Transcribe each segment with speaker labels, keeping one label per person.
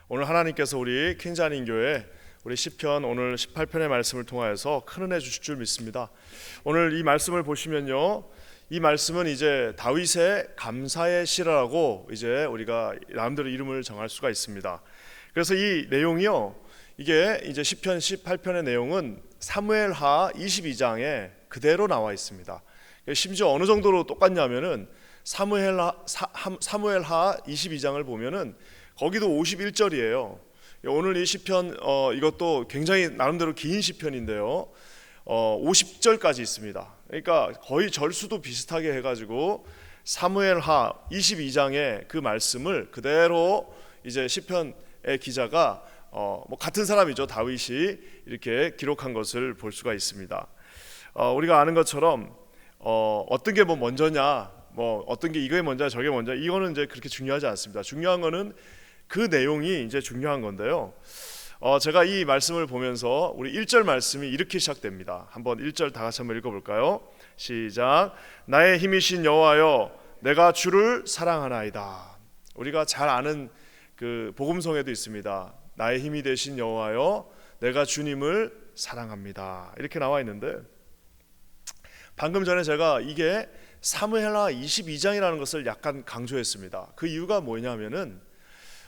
Speaker 1: 오늘 하나님께서 우리 퀸자닌 교회 우리 시편 오늘 18편의 말씀을 통하여서 큰 은혜 주실 줄 믿습니다. 오늘 이 말씀을 보시면요, 이 말씀은 이제 다윗의 감사의 시라고 이제 우리가 나름대로 이름을 정할 수가 있습니다. 그래서 이 내용이요, 이게 이제 시편 18편의 내용은 사무엘하 22장에 그대로 나와 있습니다. 심지어 어느 정도로 똑같냐면은 사무엘하 22장을 보면은 거기도 51절이에요. 오늘 이 시편 이것도 굉장히 나름대로 긴 시편인데요, 50절까지 있습니다. 그러니까 거의 절수도 비슷하게 해가지고 사무엘하 22장의 그 말씀을 그대로 이제 시편의 기자가 뭐 같은 사람이죠, 다윗이 이렇게 기록한 것을 볼 수가 있습니다. 우리가 아는 것처럼 어떤 게 뭐 먼저냐, 뭐 어떤 게 이게 먼저 저게 먼저, 이거는 이제 그렇게 중요하지 않습니다. 중요한 거는 그 내용이 이제 중요한 건데요. 제가 이 말씀을 보면서 우리 1절 말씀이 이렇게 시작됩니다. 한번 1절 다 같이 한번 읽어볼까요? 시작. 나의 힘이신 여호와여, 내가 주를 사랑하나이다. 우리가 잘 아는 그 복음성에도 있습니다. 나의 힘이 되신 여호와여, 내가 주님을 사랑합니다. 이렇게 나와 있는데, 방금 전에 제가 이게 사무엘하 22장이라는 것을 약간 강조했습니다. 그 이유가 뭐냐면은,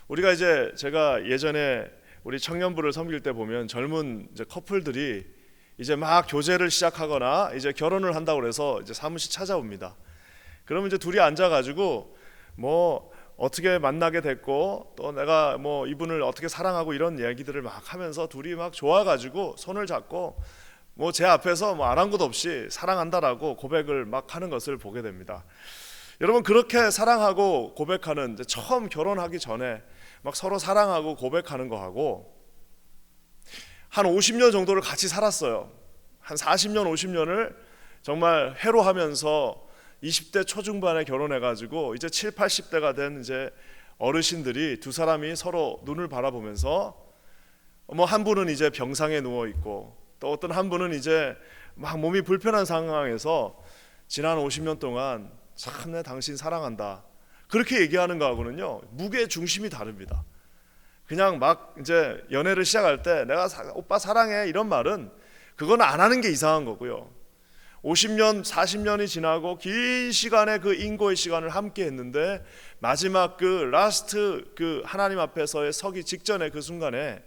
Speaker 1: 우리가 이제 제가 예전에 우리 청년부를 섬길 때 보면 젊은 이제 커플들이 이제 막 교제를 시작하거나 이제 결혼을 한다고 그래서 이제 사무실 찾아옵니다. 그러면 이제 둘이 앉아가지고 뭐 어떻게 만나게 됐고 또 내가 뭐 이분을 어떻게 사랑하고 이런 얘기들을 막 하면서 둘이 막 좋아가지고 손을 잡고 뭐 제 앞에서 뭐 아랑곳 없이 사랑한다라고 고백을 막 하는 것을 보게 됩니다. 여러분, 그렇게 사랑하고 고백하는, 이제 처음 결혼하기 전에 막 서로 사랑하고 고백하는 거하고 한 50년 정도를 같이 살았어요. 한 40년 50년을 정말 회로하면서 20대 초중반에 결혼해가지고 이제 7, 80대가 된 이제 어르신들이 두 사람이 서로 눈을 바라보면서 뭐 한 분은 이제 병상에 누워 있고 또 어떤 한 분은 이제 막 몸이 불편한 상황에서 지난 50년 동안 참 내 당신 사랑한다, 그렇게 얘기하는 거하고는요 무게 중심이 다릅니다. 그냥 막 이제 연애를 시작할 때 내가 오빠 사랑해 이런 말은 그건 안 하는 게 이상한 거고요, 50년 40년이 지나고 긴 시간의 그 인고의 시간을 함께 했는데 마지막 그 라스트 그 하나님 앞에서의 서기 직전의 그 순간에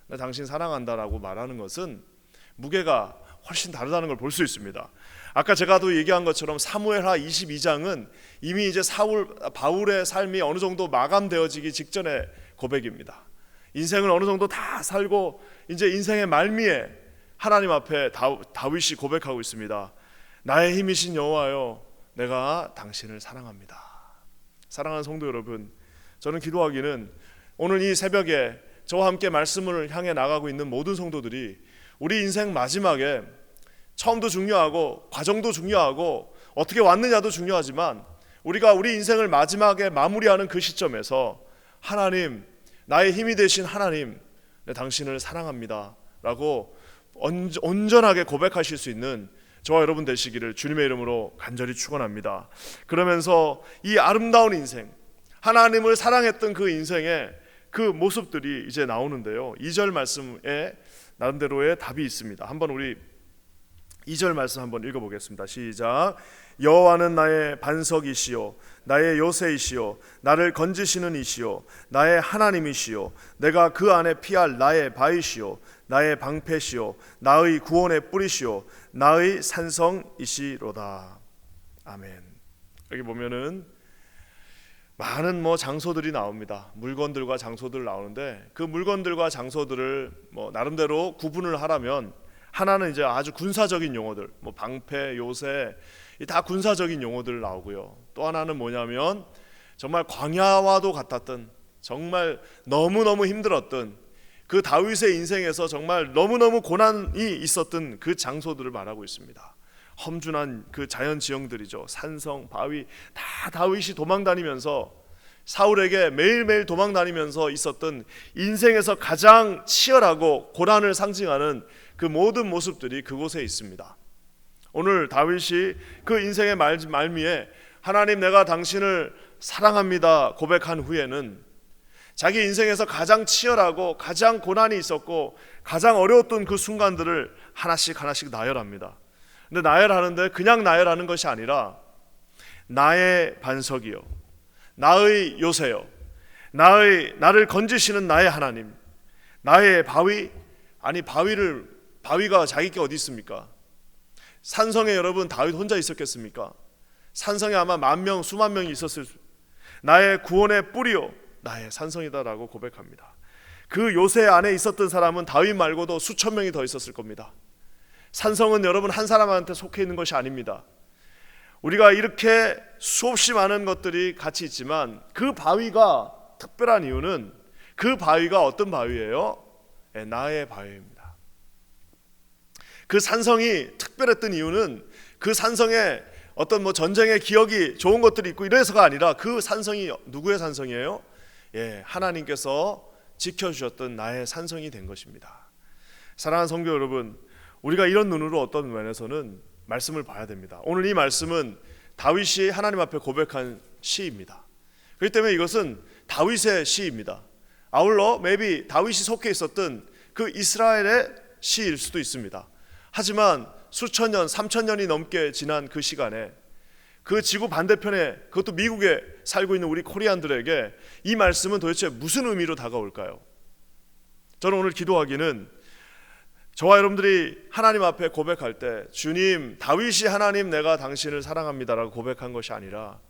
Speaker 1: 나 당신 사랑한다라고 말하는 것은 무게가 훨씬 다르다는 걸 볼 수 있습니다. 아까 제가도 얘기한 것처럼 사무엘하 22장은 이미 이제 바울의 삶이 어느 정도 마감되어지기 직전의 고백입니다. 인생을 어느 정도 다 살고 이제 인생의 말미에 하나님 앞에 다윗이 고백하고 있습니다. 나의 힘이신 여호와여, 내가 당신을 사랑합니다. 사랑하는 성도 여러분, 저는 기도하기는 오늘 이 새벽에 저와 함께 말씀을 향해 나가고 있는 모든 성도들이 우리 인생 마지막에 처음도 중요하고 과정도 중요하고 어떻게 왔느냐도 중요하지만 우리가 우리 인생을 마지막에 마무리하는 그 시점에서 하나님, 나의 힘이 되신 하나님, 내 당신을 사랑합니다 라고 온전하게 고백하실 수 있는 저와 여러분 되시기를 주님의 이름으로 간절히 축원합니다. 그러면서 이 아름다운 인생, 하나님을 사랑했던 그 인생의 그 모습들이 이제 나오는데요, 2절 말씀에 나름대로의 답이 있습니다. 한번 우리 2절 말씀 한번 읽어보겠습니다. 시작. 여호와는 나의 반석이시요 나의 요새이시요 나를 건지시는 이시요 나의 하나님이시요 내가 그 안에 피할 나의 바위시요 나의 방패시요 나의 구원의 뿌리시요 나의 산성이시로다. 아멘. 여기 보면은 많은 뭐 장소들이 나옵니다. 물건들과 장소들 나오는데 그 물건들과 장소들을 뭐 나름대로 구분을 하라면 하나는 이제 아주 군사적인 용어들, 뭐 방패, 요새, 다 군사적인 용어들 나오고요. 또 하나는 뭐냐면 정말 광야와도 같았던, 정말 너무너무 힘들었던 그 다윗의 인생에서 정말 너무너무 고난이 있었던 그 장소들을 말하고 있습니다. 험준한 그 자연 지형들이죠. 산성, 바위, 다 다윗이 도망다니면서 사울에게 매일매일 도망다니면서 있었던 인생에서 가장 치열하고 고난을 상징하는 그 모든 모습들이 그곳에 있습니다. 오늘 다윗이 그 인생의 말미에 하나님, 내가 당신을 사랑합니다 고백한 후에는 자기 인생에서 가장 치열하고 가장 고난이 있었고 가장 어려웠던 그 순간들을 하나씩 하나씩 나열합니다. 근데 나열하는데 그냥 나열하는 것이 아니라 나의 반석이요, 나의 요새요, 나를 건지시는 나의 하나님, 나의 바위. 아니 바위가 자기 게 어디 있습니까? 산성에 여러분 다윗 혼자 있었겠습니까? 산성에 아마 만 명, 수만 명이 있었을. 나의 구원의 뿌리요, 나의 산성이다라고 고백합니다. 그 요새 안에 있었던 사람은 다윗 말고도 수천 명이 더 있었을 겁니다. 산성은 여러분 한 사람한테 속해 있는 것이 아닙니다. 우리가 이렇게 수없이 많은 것들이 같이 있지만 그 바위가 특별한 이유는 그 바위가 어떤 바위예요? 나의 바위입니다. 그 산성이 특별했던 이유는 그 산성에 어떤 전쟁의 기억이 좋은 것들이 있고 이래서가 아니라 그 산성이 누구의 산성이에요? 하나님께서 지켜주셨던 나의 산성이 된 것입니다. 사랑하는 성도 여러분, 우리가 이런 눈으로 어떤 면에서는 말씀을 봐야 됩니다. 오늘 이 말씀은 다윗이 하나님 앞에 고백한 시입니다. 그렇기 때문에 이것은 다윗의 시입니다. 아울러 maybe 다윗이 속해 있었던 그 이스라엘의 시일 수도 있습니다. 하지만 수천 년, 3,000년이 넘게 지난 그 시간에 그 지구 반대편에, 그것도 미국에 살고 있는 우리 코리안들에게 이 말씀은 도대체 무슨 의미로 다가올까요? 저는 오늘 기도하기는 저와 여러분들이 하나님 앞에 고백할 때 주님, 다윗이 하나님 내가 당신을 사랑합니다라고 고백한 것이 아니라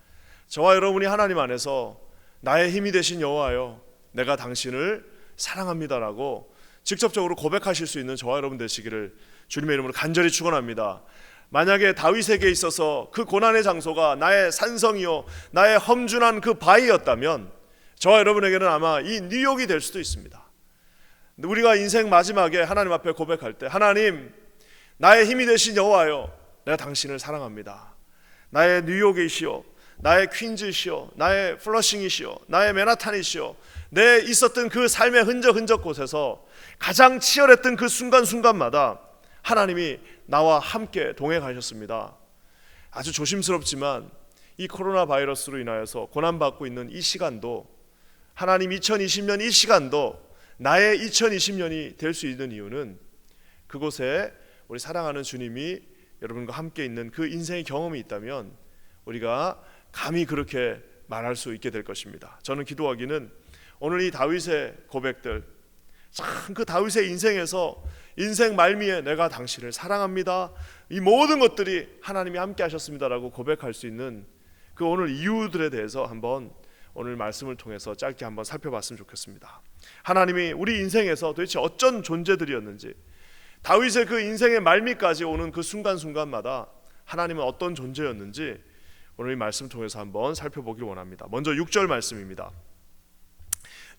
Speaker 1: 저와 여러분이 하나님 안에서 나의 힘이 되신 여호와여 내가 당신을 사랑합니다라고 직접적으로 고백하실 수 있는 저와 여러분 되시기를 주님의 이름으로 간절히 축원합니다. 만약에 다윗에게 있어서 그 고난의 장소가 나의 산성이요 나의 험준한 그 바위였다면 저와 여러분에게는 아마 이 뉴욕이 될 수도 있습니다. 우리가 인생 마지막에 하나님 앞에 고백할 때 하나님, 나의 힘이 되신 여호와여 내가 당신을 사랑합니다. 나의 뉴욕이시여, 나의 퀸즈시여, 나의 플러싱이시여, 나의 맨하탄이시여, 내 있었던 그 삶의 흔적 곳에서 가장 치열했던 그 순간순간마다 하나님이 나와 함께 동행하셨습니다. 아주 조심스럽지만 이 코로나 바이러스로 인하여서 고난받고 있는 이 시간도, 하나님 2020년 이 시간도 나의 2020년이 될 수 있는 이유는 그곳에 우리 사랑하는 주님이 여러분과 함께 있는 그 인생의 경험이 있다면 우리가 감히 그렇게 말할 수 있게 될 것입니다. 저는 기도하기는 오늘 이 다윗의 고백들, 참 그 다윗의 인생에서 인생 말미에 내가 당신을 사랑합니다, 이 모든 것들이 하나님이 함께 하셨습니다라고 고백할 수 있는 그 오늘 이유들에 대해서 한번 오늘 말씀을 통해서 짧게 한번 살펴봤으면 좋겠습니다. 하나님이 우리 인생에서 도대체 어쩐 존재들이었는지, 다윗의 그 인생의 말미까지 오는 그 순간순간마다 하나님은 어떤 존재였는지 오늘 이 말씀 통해서 한번 살펴보길 원합니다. 먼저 6절 말씀입니다.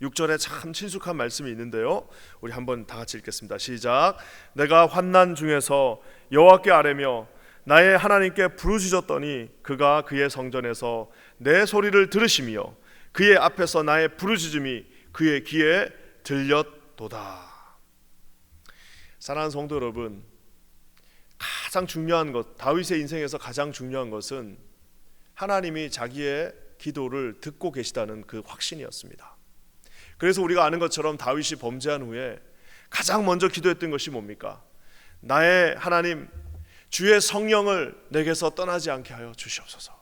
Speaker 1: 6절에 참 친숙한 말씀이 있는데요, 우리 한번 다 같이 읽겠습니다. 시작. 내가 환난 중에서 여호와께 아뢰며 나의 하나님께 부르짖었더니 그가 그의 성전에서 내 소리를 들으시며 그의 앞에서 나의 부르짖음이 그의 귀에 들렸도다. 사랑하는 성도 여러분, 가장 중요한 것, 다윗의 인생에서 가장 중요한 것은 하나님이 자기의 기도를 듣고 계시다는 그 확신이었습니다. 그래서 우리가 아는 것처럼 다윗이 범죄한 후에 가장 먼저 기도했던 것이 뭡니까? 나의 하나님, 주의 성령을 내게서 떠나지 않게 하여 주시옵소서.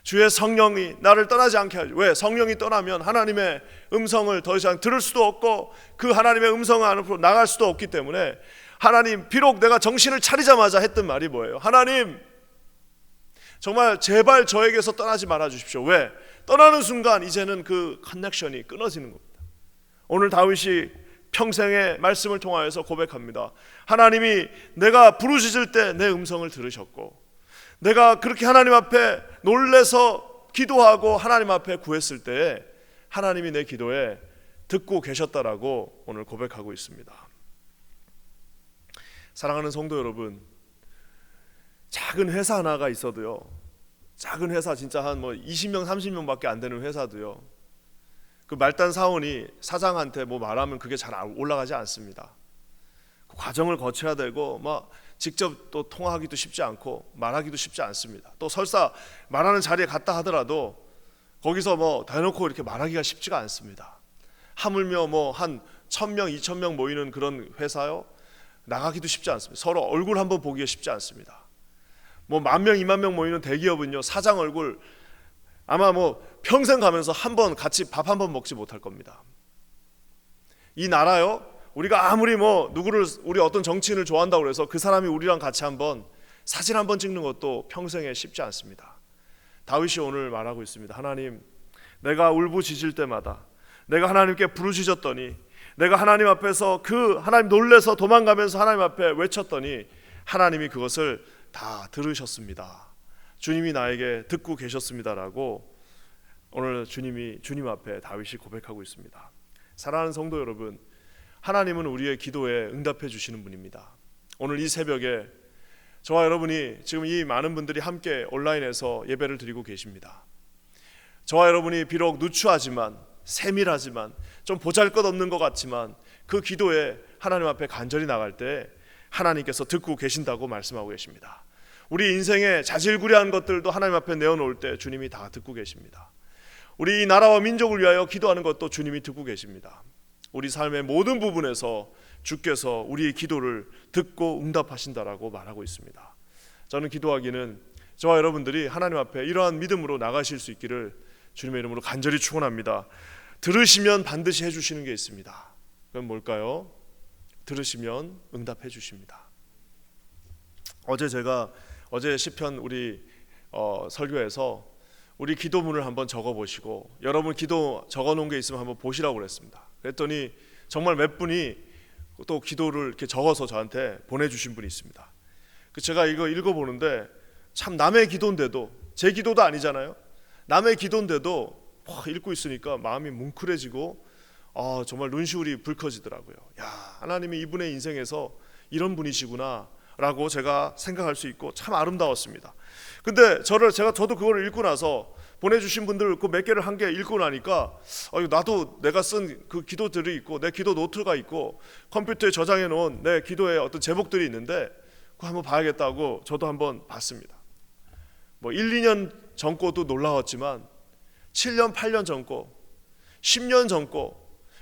Speaker 1: 주의 성령이 나를 떠나지 않게 하여. 왜? 성령이 떠나면 하나님의 음성을 더 이상 들을 수도 없고 그 하나님의 음성 안으로 나갈 수도 없기 때문에 하나님, 비록 내가 정신을 차리자마자 했던 말이 뭐예요? 하나님, 정말 제발 저에게서 떠나지 말아 주십시오. 왜? 떠나는 순간 이제는 그 커넥션이 끊어지는 겁니다. 오늘 다윗이 평생의 말씀을 통하여서 고백합니다. 하나님이 내가 부르짖을 때 내 음성을 들으셨고, 내가 그렇게 하나님 앞에 놀래서 기도하고 하나님 앞에 구했을 때에 하나님이 내 기도에 듣고 계셨다라고 오늘 고백하고 있습니다. 사랑하는 성도 여러분, 작은 회사 하나가 있어도요, 작은 회사 진짜 한 20명 30명밖에 안 되는 회사도요, 그 말단 사원이 사장한테 말하면 그게 잘 올라가지 않습니다. 그 과정을 거쳐야 되고 직접 또 통화하기도 쉽지 않고 말하기도 쉽지 않습니다. 또 설사 말하는 자리에 갔다 하더라도 거기서 대놓고 이렇게 말하기가 쉽지가 않습니다. 하물며 뭐 한 1,000명, 2,000명 모이는 그런 회사요? 나가기도 쉽지 않습니다. 서로 얼굴 한번 보기가 쉽지 않습니다. 뭐 10,000명, 20,000명 모이는 대기업은요, 사장 얼굴 아마 뭐 평생 가면서 한번 같이 밥 한 번 먹지 못할 겁니다. 이 나라요, 우리가 아무리 뭐 누구를, 우리 어떤 정치인을 좋아한다고 해서 그 사람이 우리랑 같이 한번 사진 한번 찍는 것도 평생에 쉽지 않습니다. 다윗이 오늘 말하고 있습니다. 하나님, 내가 울부짖을 때마다, 내가 하나님께 부르짖었더니, 내가 하나님 앞에서 하나님 놀래서 도망가면서 하나님 앞에 외쳤더니 하나님이 그것을 다 들으셨습니다. 주님이 나에게 듣고 계셨습니다라고 오늘 주님 앞에 다윗이 고백하고 있습니다. 사랑하는 성도 여러분, 하나님은 우리의 기도에 응답해 주시는 분입니다. 오늘 이 새벽에 저와 여러분이, 지금 이 많은 분들이 함께 온라인에서 예배를 드리고 계십니다. 저와 여러분이 비록 누추하지만, 세밀하지만, 좀 보잘것없는 것 같지만 그 기도에 하나님 앞에 간절히 나갈 때 하나님께서 듣고 계신다고 말씀하고 계십니다. 우리 인생의 자질구레한 것들도 하나님 앞에 내어놓을 때 주님이 다 듣고 계십니다. 우리 이 나라와 민족을 위하여 기도하는 것도 주님이 듣고 계십니다. 우리 삶의 모든 부분에서 주께서 우리의 기도를 듣고 응답하신다라고 말하고 있습니다. 저는 기도하기는 저와 여러분들이 하나님 앞에 이러한 믿음으로 나가실 수 있기를 주님의 이름으로 간절히 축원합니다. 들으시면 반드시 해주시는 게 있습니다. 그건 뭘까요? 들으시면 응답해 주십니다. 어제 시편 우리 설교에서 우리 기도문을 한번 적어보시고, 여러분 기도 적어놓은 게 있으면 한번 보시라고 그랬습니다. 그랬더니 정말 몇 분이 또 기도를 이렇게 적어서 저한테 보내주신 분이 있습니다. 제가 이거 읽어보는데 참, 남의 기도인데도, 제 기도도 아니잖아요. 남의 기도인데도 읽고 있으니까 마음이 뭉클해지고 정말 눈시울이 붉어지더라고요. 야, 하나님이 이분의 인생에서 이런 분이시구나 라고 제가 생각할 수 있고 참 아름다웠습니다. 근데 저도 그걸 읽고 나서 보내주신 분들 그 몇 개를 한 개 읽고 나니까 나도 내가 쓴 그 기도들이 있고, 내 기도 노트가 있고, 컴퓨터에 저장해 놓은 내 기도의 어떤 제목들이 있는데 그거 한번 봐야겠다고 저도 한번 봤습니다. 뭐 1, 2년 전 거도 놀라웠지만 7년, 8년 전 거, 10년 전 거,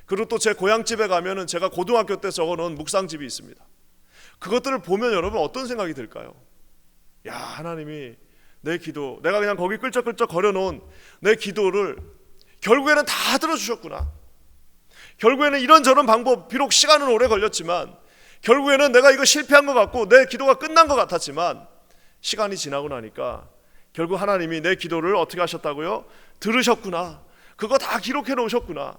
Speaker 1: 그리고 또 제 고향집에 가면은 제가 고등학교 때 적어놓은 묵상집이 있습니다. 그것들을 보면 여러분 어떤 생각이 들까요? 야, 하나님이 내 기도, 내가 그냥 거기 끌적끌적 거려놓은 내 기도를 결국에는 다 들어주셨구나. 결국에는 이런저런 방법, 비록 시간은 오래 걸렸지만 결국에는 내가 이거 실패한 것 같고 내 기도가 끝난 것 같았지만 시간이 지나고 나니까 결국 하나님이 내 기도를 어떻게 하셨다고요? 들으셨구나. 그거 다 기록해 놓으셨구나.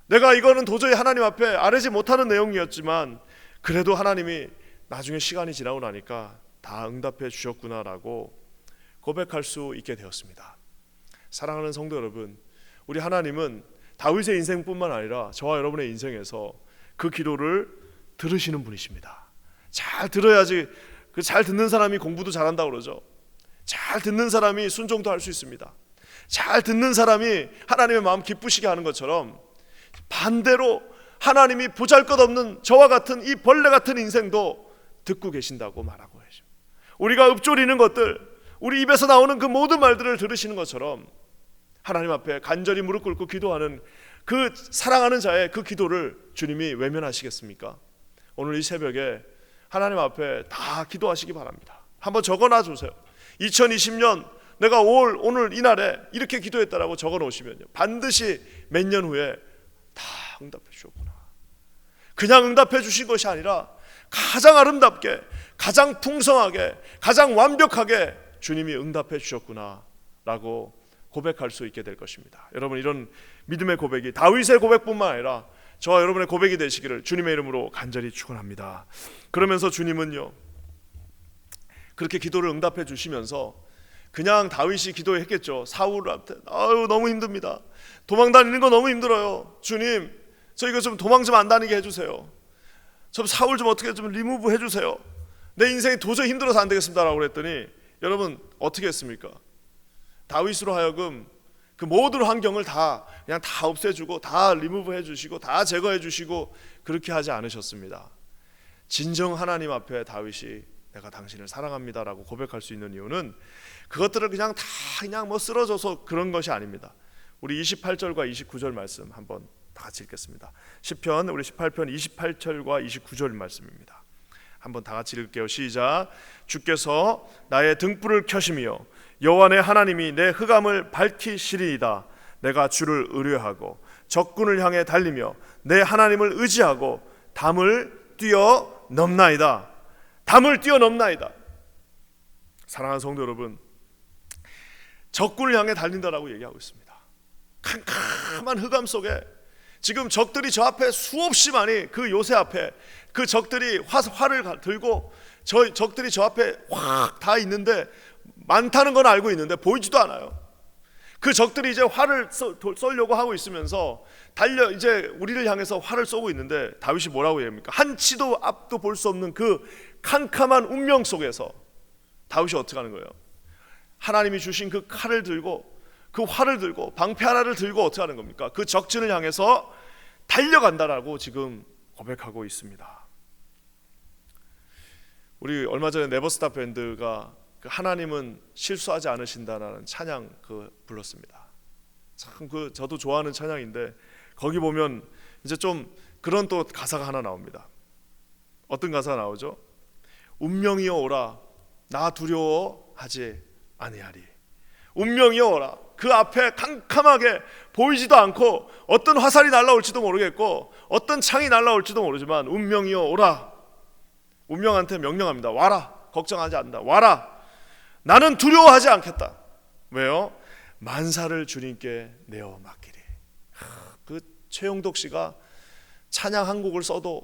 Speaker 1: 내가 이거는 도저히 하나님 앞에 아뢰지 못하는 내용이었지만 그래도 하나님이 나중에 시간이 지나고 나니까 다 응답해 주셨구나라고 고백할 수 있게 되었습니다. 사랑하는 성도 여러분, 우리 하나님은 다윗의 인생뿐만 아니라 저와 여러분의 인생에서 그 기도를 들으시는 분이십니다. 잘 들어야지, 그 잘 듣는 사람이 공부도 잘한다고 그러죠. 잘 듣는 사람이 순종도 할 수 있습니다. 잘 듣는 사람이 하나님의 마음 기쁘시게 하는 것처럼 반대로 하나님이 보잘것없는 저와 같은 이 벌레 같은 인생도 듣고 계신다고 말하고 계십니다. 우리가 읊조리는 것들, 우리 입에서 나오는 그 모든 말들을 들으시는 것처럼 하나님 앞에 간절히 무릎 꿇고 기도하는 그 사랑하는 자의 그 기도를 주님이 외면하시겠습니까? 오늘 이 새벽에 하나님 앞에 다 기도하시기 바랍니다. 한번 적어놔 주세요. 2020년 내가 오늘 이날에 이렇게 기도했다라고 적어놓으시면요, 반드시 몇 년 후에 다 응답해 주셨구나. 그냥 응답해 주신 것이 아니라 가장 아름답게, 가장 풍성하게, 가장 완벽하게 주님이 응답해 주셨구나 라고 고백할 수 있게 될 것입니다. 여러분, 이런 믿음의 고백이 다윗의 고백뿐만 아니라 저와 여러분의 고백이 되시기를 주님의 이름으로 간절히 축원합니다. 그러면서 주님은요, 그렇게 기도를 응답해 주시면서 그냥 다윗이 기도했겠죠. 사울한테 너무 힘듭니다. 도망 다니는 거 너무 힘들어요. 주님, 저 이거 좀 도망 좀 안 다니게 해주세요. 저 사울 좀 어떻게 좀 리무브 해주세요. 내 인생이 도저히 힘들어서 안 되겠습니다 라고 그랬더니 여러분 어떻게 했습니까? 다윗으로 하여금 그 모든 환경을 그냥 다 없애주고 다 리무브 해주시고 다 제거해주시고 그렇게 하지 않으셨습니다. 진정 하나님 앞에 다윗이 내가 당신을 사랑합니다 라고 고백할 수 있는 이유는 그것들을 그냥 다 그냥 쓰러져서 그런 것이 아닙니다. 우리 28절과 29절 말씀 한번 다 같이 읽겠습니다. 시편 우리 18편 28절과 29절 말씀입니다. 한번 다 같이 읽을게요. 시작. 주께서 나의 등불을 켜시며 여호와 내 하나님이 내 흑암을 밝히시리이다. 내가 주를 의뢰하고 적군을 향해 달리며 내 하나님을 의지하고 담을 뛰어넘나이다. 담을 뛰어넘나이다. 사랑하는 성도 여러분, 적군을 향해 달린다라고 얘기하고 있습니다. 캄캄한 흑암 속에 지금 적들이 저 앞에 수없이 많이, 그 요새 앞에 그 적들이 활을 들고 적들이 저 앞에 확 다 있는데, 많다는 건 알고 있는데 보이지도 않아요. 그 적들이 이제 활을 쏘려고 하고 있으면서 이제 우리를 향해서 활을 쏘고 있는데, 다윗이 뭐라고 얘기합니까? 한치도 앞도 볼 수 없는 그 캄캄한 운명 속에서 다윗이 어떻게 하는 거예요? 하나님이 주신 그 칼을 들고, 그 활을 들고, 방패 하나를 들고 어떻게 하는 겁니까? 그 적진을 향해서 달려간다라고 지금 고백하고 있습니다. 우리 얼마 전에 네버스탑 밴드가 그 하나님은 실수하지 않으신다라는 찬양 불렀습니다. 참 저도 좋아하는 찬양인데, 거기 보면 이제 좀 그런 또 가사가 하나 나옵니다. 어떤 가사가 나오죠? 운명이여 오라, 나 두려워하지 아니하리. 운명이여 오라. 그 앞에 캄캄하게 보이지도 않고 어떤 화살이 날아올지도 모르겠고 어떤 창이 날아올지도 모르지만, 운명이여 오라. 운명한테 명령합니다. 와라. 걱정하지 않는다. 와라. 나는 두려워하지 않겠다. 왜요? 만사를 주님께 내어 맡기리. 그 최용덕 씨가 찬양 한 곡을 써도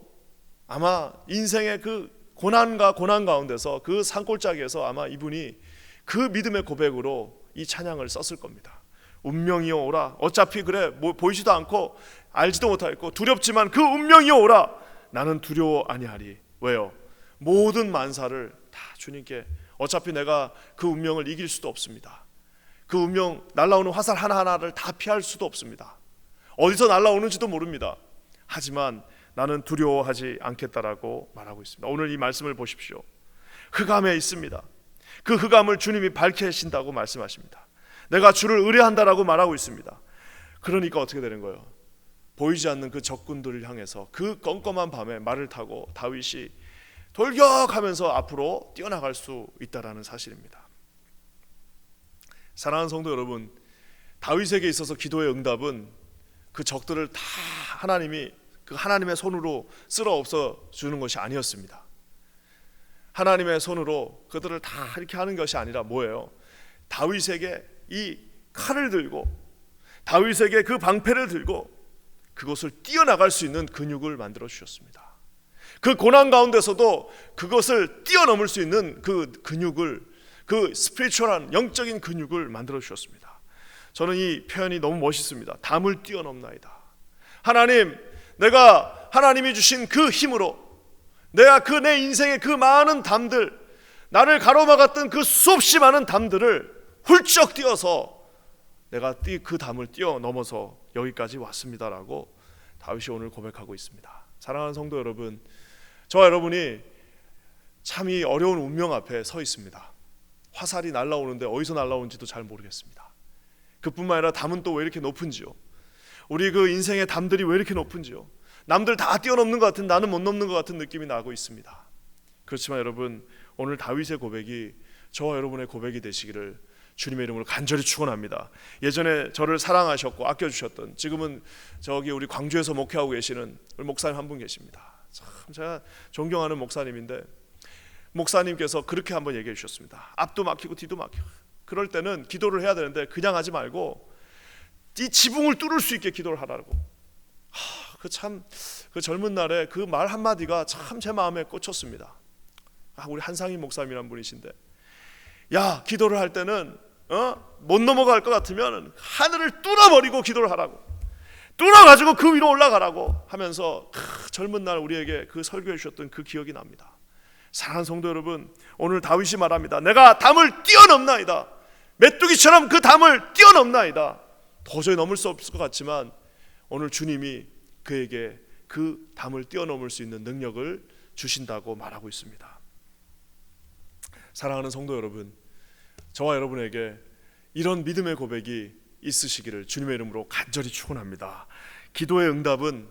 Speaker 1: 아마 인생의 그 고난과 고난 가운데서, 그 산골짜기에서 아마 이분이 그 믿음의 고백으로 이 찬양을 썼을 겁니다. 운명이여 오라. 어차피 그래 보이지도 않고 알지도 못하겠고 두렵지만 그 운명이여 오라. 나는 두려워 아니하리. 왜요? 모든 만사를 다 주님께, 어차피 내가 그 운명을 이길 수도 없습니다. 그 운명, 날아오는 화살 하나하나를 다 피할 수도 없습니다. 어디서 날아오는지도 모릅니다. 하지만 나는 두려워하지 않겠다라고 말하고 있습니다. 오늘 이 말씀을 보십시오. 흑암에 있습니다. 그 흑암을 주님이 밝히신다고 말씀하십니다. 내가 주를 의뢰한다라고 말하고 있습니다. 그러니까 어떻게 되는 거예요? 보이지 않는 그 적군들을 향해서 그 껌껌한 밤에 말을 타고 다윗이 돌격하면서 앞으로 뛰어나갈 수 있다라는 사실입니다. 사랑하는 성도 여러분, 다윗에게 있어서 기도의 응답은 그 적들을 다 하나님이 그 하나님의 손으로 쓸어 없어 주는 것이 아니었습니다. 하나님의 손으로 그들을 다 이렇게 하는 것이 아니라 뭐예요? 다윗에게 이 칼을 들고, 다윗에게 그 방패를 들고 그것을 뛰어나갈 수 있는 근육을 만들어 주셨습니다. 그 고난 가운데서도 그것을 뛰어넘을 수 있는 그 근육을, 그 스피리추얼한 영적인 근육을 만들어 주셨습니다. 저는 이 표현이 너무 멋있습니다. 담을 뛰어넘나이다. 하나님, 내가 하나님이 주신 그 힘으로, 내가 내 인생의 그 많은 담들, 나를 가로막았던 그 수없이 많은 담들을 훌쩍 뛰어서 내가 그 담을 뛰어넘어서 여기까지 왔습니다라고 다윗이 오늘 고백하고 있습니다. 사랑하는 성도 여러분, 저와 여러분이 참 이 어려운 운명 앞에 서 있습니다. 화살이 날아오는데 어디서 날아오는지도 잘 모르겠습니다. 그뿐만 아니라 담은 또 왜 이렇게 높은지요? 우리 그 인생의 담들이 왜 이렇게 높은지요? 남들 다 뛰어넘는 것 같은, 나는 못 넘는 것 같은 느낌이 나고 있습니다. 그렇지만 여러분, 오늘 다윗의 고백이 저와 여러분의 고백이 되시기를 주님의 이름으로 간절히 축원합니다. 예전에 저를 사랑하셨고 아껴주셨던, 지금은 저기 우리 광주에서 목회하고 계시는 우리 목사님 한 분 계십니다. 참 제가 존경하는 목사님인데, 목사님께서 그렇게 한번 얘기해 주셨습니다. 앞도 막히고 뒤도 막히고, 그럴 때는 기도를 해야 되는데 그냥 하지 말고 이 지붕을 뚫을 수 있게 기도를 하라고. 그 젊은 날에 그 말 한마디가 참 제 마음에 꽂혔습니다. 우리 한상희 목사님이란 분이신데, 야, 기도를 할 때는 못 넘어갈 것 같으면 하늘을 뚫어버리고 기도를 하라고, 뚫어가지고 그 위로 올라가라고 하면서 젊은 날 우리에게 그 설교해 주셨던 그 기억이 납니다. 사랑하는 성도 여러분, 오늘 다윗이 말합니다. 내가 담을 뛰어넘나이다. 메뚜기처럼 그 담을 뛰어넘나이다. 도저히 넘을 수 없을 것 같지만 오늘 주님이 그에게 그 담을 뛰어넘을 수 있는 능력을 주신다고 말하고 있습니다. 사랑하는 성도 여러분, 저와 여러분에게 이런 믿음의 고백이 있으시기를 주님의 이름으로 간절히 축원합니다. 기도의 응답은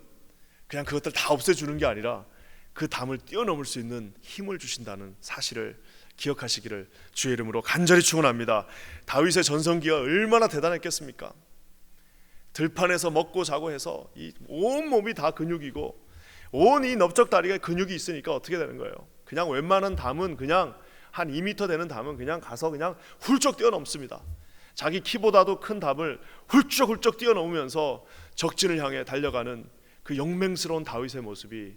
Speaker 1: 그냥 그것들 다 없애주는 게 아니라 그 담을 뛰어넘을 수 있는 힘을 주신다는 사실을 기억하시기를 주의 이름으로 간절히 축원합니다. 다윗의 전성기가 얼마나 대단했겠습니까? 들판에서 먹고 자고 해서 이 온 몸이 다 근육이고 온 이 넓적다리가 근육이 있으니까 어떻게 되는 거예요? 그냥 웬만한 담은 그냥 한 2m 되는 담은 그냥 가서 그냥 훌쩍 뛰어넘습니다. 자기 키보다도 큰 담을 훌쩍훌쩍 뛰어넘으면서 적진을 향해 달려가는 그 영맹스러운 다윗의 모습이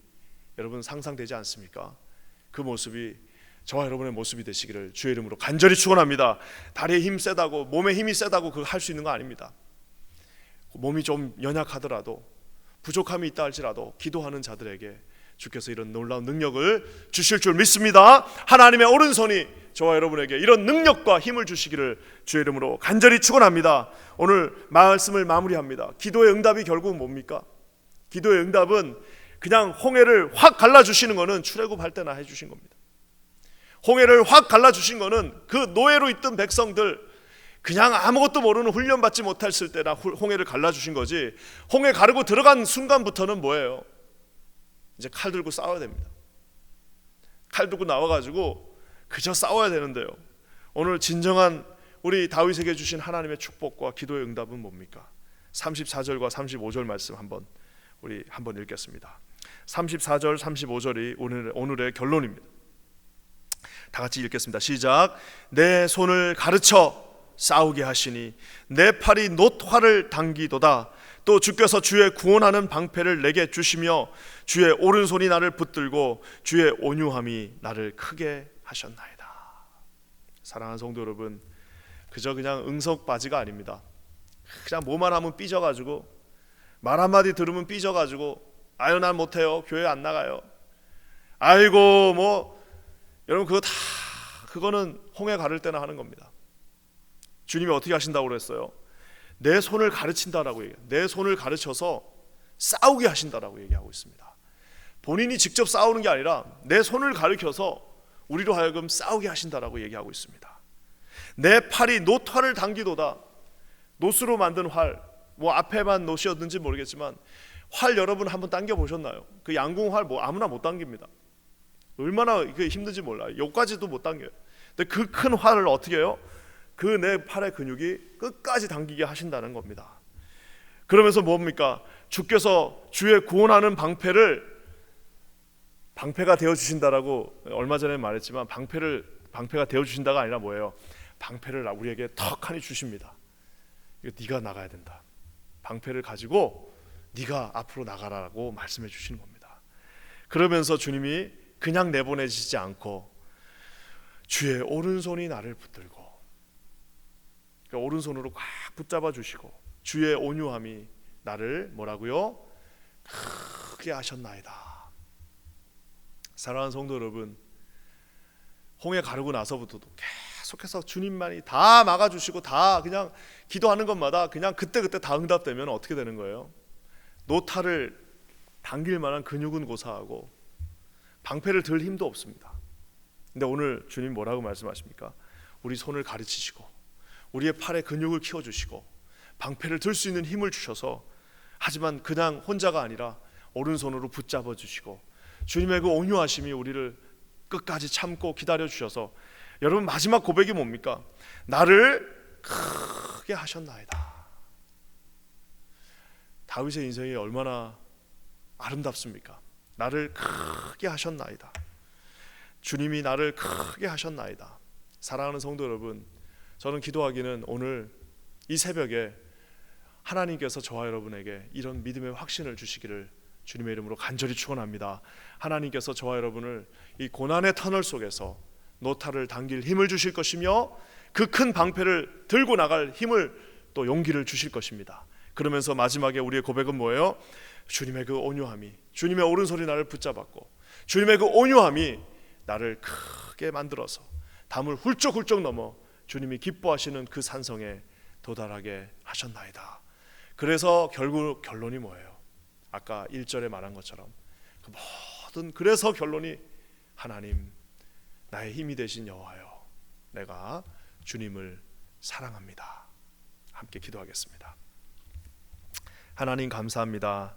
Speaker 1: 여러분 상상되지 않습니까? 그 모습이 저와 여러분의 모습이 되시기를 주의 이름으로 간절히 축원합니다. 다리에 힘 세다고 몸에 힘이 세다고 그거 할 수 있는 거 아닙니다. 몸이 좀 연약하더라도 부족함이 있다 할지라도 기도하는 자들에게 주께서 이런 놀라운 능력을 주실 줄 믿습니다. 하나님의 오른손이 저와 여러분에게 이런 능력과 힘을 주시기를 주의 이름으로 간절히 축원합니다. 오늘 말씀을 마무리합니다. 기도의 응답이 결국은 뭡니까? 기도의 응답은 그냥 홍해를 확 갈라주시는 것은 출애굽할 때나 해주신 겁니다. 홍해를 확 갈라주신 것은 그 노예로 있던 백성들 그냥 아무것도 모르는 훈련받지 못했을 때나 홍해를 갈라주신 거지, 홍해 가르고 들어간 순간부터는 뭐예요? 이제 칼 들고 싸워야 됩니다. 칼 들고 나와가지고 그저 싸워야 되는데요, 오늘 진정한 우리 다윗에게 주신 하나님의 축복과 기도의 응답은 뭡니까? 34절과 35절 말씀 우리 한번 읽겠습니다. 34절 35절이 오늘의 결론입니다. 다 같이 읽겠습니다. 시작. 내 손을 가르쳐 싸우게 하시니 내 팔이 놋활을 당기도다. 또 주께서 주의 구원하는 방패를 내게 주시며 주의 오른손이 나를 붙들고 주의 온유함이 나를 크게 하셨나이다. 사랑하는 성도 여러분, 그저 그냥 응석바지가 아닙니다. 그냥 뭐만 하면 삐져가지고, 말 한마디 들으면 삐져가지고, 아유 난 못해요, 교회 안 나가요, 아이고 뭐, 여러분 그거는 홍해 가를 때나 하는 겁니다. 주님이 어떻게 하신다고 그랬어요? 내 손을 가르친다라고 얘기해요. 내 손을 가르쳐서 싸우게 하신다라고 얘기하고 있습니다. 본인이 직접 싸우는 게 아니라 내 손을 가르쳐서 우리로 하여금 싸우게 하신다라고 얘기하고 있습니다. 내 팔이 놋활을 당기도다. 놋으로 만든 활, 뭐 앞에만 놋이었는지 모르겠지만 활 여러분 한번 당겨 보셨나요? 그 양궁활 뭐 아무나 못 당깁니다. 얼마나 그게 힘든지 몰라요. 여기까지도 못 당겨요. 근데 그 큰 활을 어떻게 해요? 그 내 팔의 근육이 끝까지 당기게 하신다는 겁니다. 그러면서 뭡니까? 주께서 주의 구원하는 방패가 되어 주신다라고 얼마 전에 말했지만, 방패가 되어 주신다가 아니라 뭐예요? 방패를 우리에게 턱하니 주십니다. 이거 네가 나가야 된다. 방패를 가지고 네가 앞으로 나가라고 말씀해 주시는 겁니다. 그러면서 주님이 그냥 내보내시지 않고 주의 오른손이 나를 붙들고, 그러니까 오른손으로 꽉 붙잡아 주시고 주의 온유함이 나를 뭐라고요? 크게 하셨나이다. 사랑하는 성도 여러분, 홍해 가르고 나서부터도 계속해서 주님만이 다 막아주시고 다 그냥 기도하는 것마다 그냥 그때그때 다 응답되면 어떻게 되는 거예요? 노타를 당길 만한 근육은 고사하고 방패를 들 힘도 없습니다. 근데 오늘 주님 뭐라고 말씀하십니까? 우리 손을 가르치시고 우리의 팔에 근육을 키워주시고 방패를 들 수 있는 힘을 주셔서, 하지만 그냥 혼자가 아니라 오른손으로 붙잡아 주시고 주님의 그 온유하심이 우리를 끝까지 참고 기다려 주셔서, 여러분 마지막 고백이 뭡니까? 나를 크게 하셨나이다. 다윗의 인생이 얼마나 아름답습니까? 나를 크게 하셨나이다. 주님이 나를 크게 하셨나이다. 사랑하는 성도 여러분, 저는 기도하기는 오늘 이 새벽에 하나님께서 저와 여러분에게 이런 믿음의 확신을 주시기를 주님의 이름으로 간절히 축원합니다. 하나님께서 저와 여러분을 이 고난의 터널 속에서 노타를 당길 힘을 주실 것이며 그 큰 방패를 들고 나갈 힘을, 또 용기를 주실 것입니다. 그러면서 마지막에 우리의 고백은 뭐예요? 주님의 그 온유함이, 주님의 오른손이 나를 붙잡았고 주님의 그 온유함이 나를 크게 만들어서 담을 훌쩍훌쩍 넘어 주님이 기뻐하시는 그 산성에 도달하게 하셨나이다. 그래서 결국 결론이 뭐예요? 아까 1절에 말한 것처럼 그 모든, 그래서 결론이 하나님 나의 힘이 되신 여호와여, 내가 주님을 사랑합니다. 함께 기도하겠습니다. 하나님 감사합니다.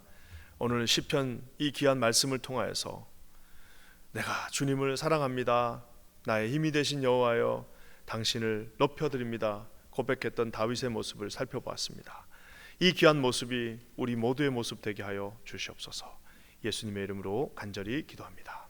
Speaker 1: 오늘 시편 이 귀한 말씀을 통하여서 내가 주님을 사랑합니다. 나의 힘이 되신 여호와여 당신을 높여드립니다. 고백했던 다윗의 모습을 살펴보았습니다. 이 귀한 모습이 우리 모두의 모습 되게 하여 주시옵소서. 예수님의 이름으로 간절히 기도합니다.